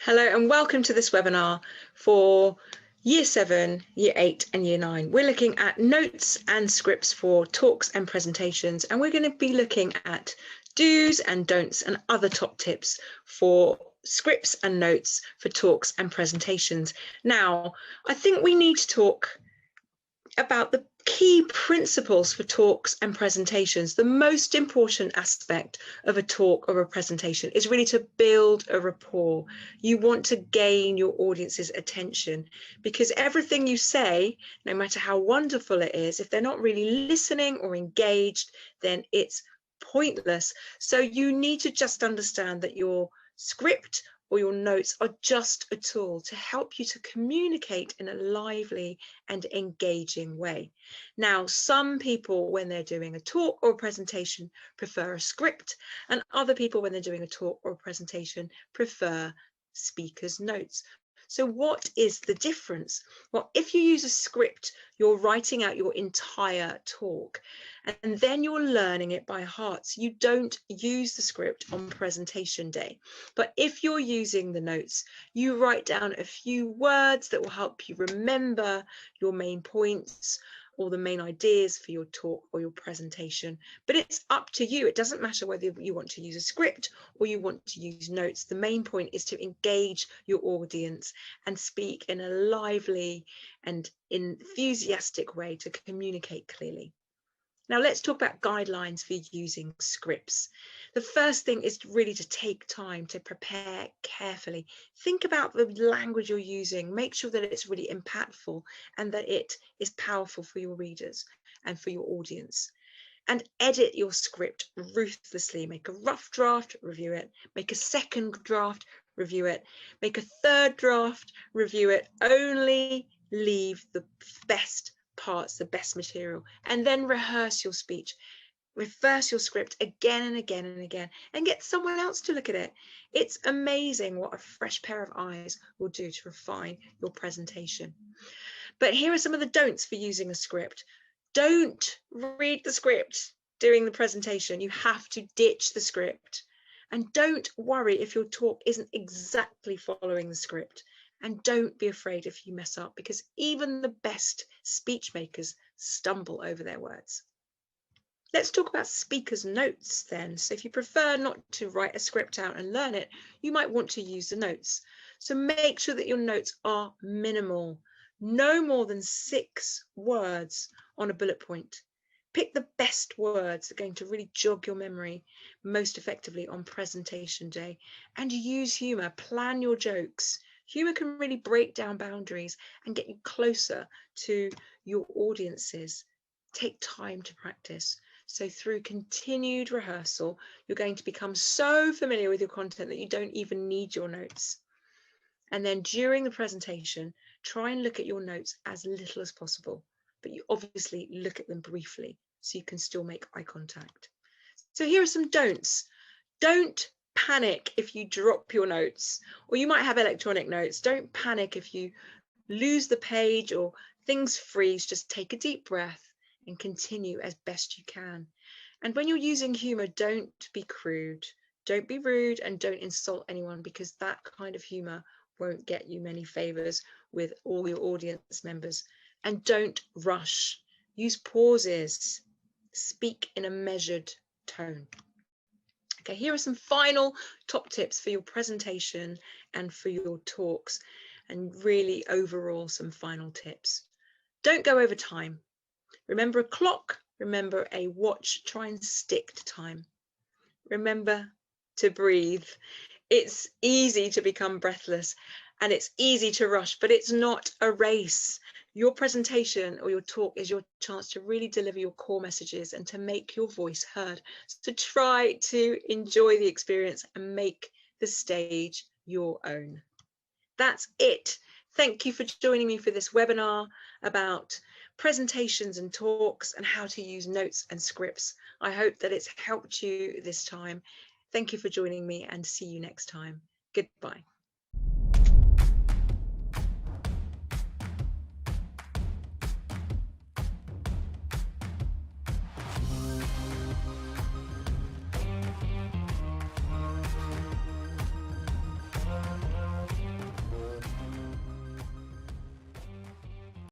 Hello and welcome to this webinar for Year 7, Year 8 and Year 9. We're looking at notes and scripts for talks and presentations, and we're going to be looking at do's and don'ts and other top tips for scripts and notes for talks and presentations. Now, I think we need to talk about the key principles for talks and presentations. The most important aspect of a talk or a presentation is really to build a rapport. You want to gain your audience's attention, because everything you say, no matter how wonderful it is, if they're not really listening or engaged, then it's pointless. So you need to just understand that your script or your notes are just a tool to help you to communicate in a lively and engaging way. Now, some people, when they're doing a talk or a presentation, prefer a script, and other people, when they're doing a talk or a presentation, prefer speaker's notes. So what is the difference? Well, if you use a script, you're writing out your entire talk, and then you're learning it by heart. So you don't use the script on presentation day. But if you're using the notes, you write down a few words that will help you remember your main points or the main ideas for your talk or your presentation. But it's up to you. It doesn't matter whether you want to use a script or you want to use notes. The main point is to engage your audience and speak in a lively and enthusiastic way to communicate clearly. Now let's talk about guidelines for using scripts. The first thing is really to take time to prepare carefully. Think about the language you're using. Make sure that it's really impactful and that it is powerful for your readers and for your audience. And edit your script ruthlessly. Make a rough draft, review it. Make a second draft, review it. Make a third draft, review it. Only leave the best parts, the best material, and then rehearse your speech. Reverse your script again and again and again, and get someone else to look at it. It's amazing what a fresh pair of eyes will do to refine your presentation. But here are some of the don'ts for using a script. Don't read the script during the presentation. You have to ditch the script. And don't worry if your talk isn't exactly following the script. And don't be afraid if you mess up, because even the best speech makers stumble over their words. Let's talk about speaker's notes then. So if you prefer not to write a script out and learn it, you might want to use the notes. So make sure that your notes are minimal, no more than 6 words on a bullet point. Pick the best words that are going to really jog your memory most effectively on presentation day, and use humor. Plan your jokes. Humor can really break down boundaries and get you closer to your audiences. Take time to practice. So through continued rehearsal, you're going to become so familiar with your content that you don't even need your notes. And then during the presentation, try and look at your notes as little as possible, but you obviously look at them briefly so you can still make eye contact. So here are some don'ts. Don't panic if you drop your notes, or you might have electronic notes. Don't panic if you lose the page or things freeze. Just take a deep breath and continue as best you can. And when you're using humor, don't be crude, don't be rude, and don't insult anyone, because that kind of humor won't get you many favors with all your audience members. And don't rush. Use pauses. Speak in a measured tone. Okay, here are some final top tips for your presentation and for your talks, and really overall some final tips. Don't go over time. Remember a clock, remember a watch, try and stick to time. Remember to breathe. It's easy to become breathless and it's easy to rush, but it's not a race. Your presentation or your talk is your chance to really deliver your core messages and to make your voice heard. So try to enjoy the experience and make the stage your own. That's it. Thank you for joining me for this webinar about presentations and talks and how to use notes and scripts. I hope that it's helped you this time. Thank you for joining me, and see you next time. Goodbye.